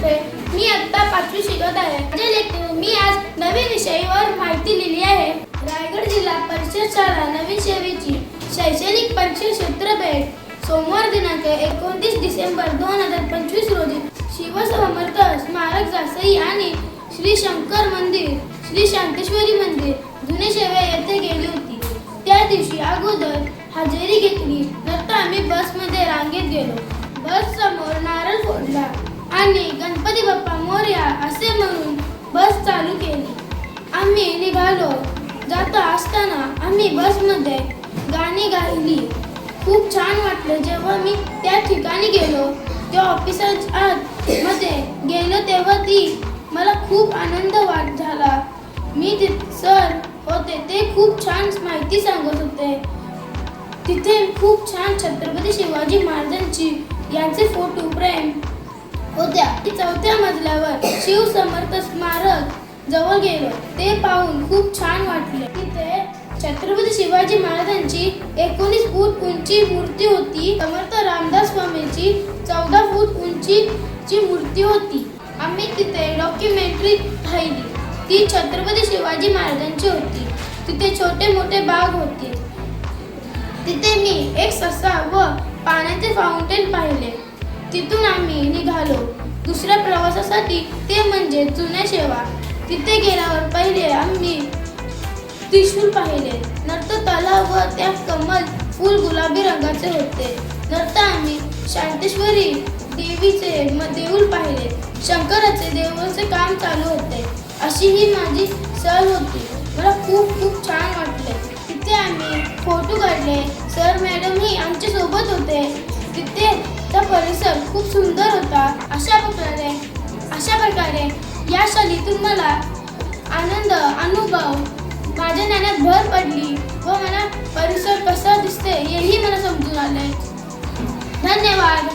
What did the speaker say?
नमस्ते, मी आता 5वी शिकत आहे. माझ्या लेक्चर मी आज नवीन विषयावर माहिती लिहिली आहे. रायगड जिल्हा परिषद शाळा नवीन सेवेची शैक्षणिक परीक्षा क्षेत्र भेट सोमवार दिनांक 29 डिसेंबर 2025 रोजी शिवसमर्थ स्मारक जासई आणि श्री शंकर मंदिर, श्री शांतेश्वरी मंदिर, जुने शेवे येथे गेली होती. त्या दिवशी अगोदर हजेरी घेतली, नंतर आम्ही बसमध्ये रांगेत गेलो. बस समोर नारळ फोडला आणि गणपती बाप्पा मोरया असे म्हणून बस चालू केली. आम्ही निघालो. जाता असताना आम्ही बसमध्ये गाणी गायली. खूप छान वाटले. जेव्हा मी त्या ठिकाणी गेलो, त्या ऑफिसच्या मध्ये गेलो तेव्हा मला खूप आनंद झाला. मी सर होते ते खूप छान माहिती सांगत होते. तिथे खूप छान छत्रपती शिवाजी महाराजांची यांचे फोटो फ्रेम होत्या. 4थ्या मजल्यावर शिवसमर्थ स्मारक जवळ गेलो. ते पाहून खूप छान वाटले. तिथे छत्रपती शिवाजी महाराजांची 19 फूट उंची मूर्ती होती. समर्थ रामदास स्वामींची 14 फूट उंचीची मूर्ती होती. आम्ही तिथे डॉक्युमेंटरी पाहिली. ती छत्रपती शिवाजी महाराजांची होती. तिथे छोटे मोठे बाग होते. तिथे मी एक ससा व पाण्याचे फाउंटेन पाहिले. तिथून आम्ही निघालो दुसऱ्या प्रवासासाठी, ते म्हणजे जुन्या शेवा. तिथे गेल्यावर पहिले आम्ही त्रिशूळ पाहिले. नंतर तलाव व त्या कमल फूल गुलाबी रंगाचे होते. नंतर आम्ही शांतेश्वरी देवीचे देऊळ पाहिले. शंकराचे देऊळचे काम चालू होते. अशी ही माझी सहल होती. मला खूप छान वाटले. तिथे आम्ही फोटो काढले. सर मॅडम ही आमच्या सोबत होते. तिथे तो परिसर खूप सुंदर होता. अशा प्रकारे या शाळेतून मला आनंद अनुभव, माझ्या ज्ञानात भर पडली व मला परिसर कसा दिसते हेही मला समजून आले. धन्यवाद.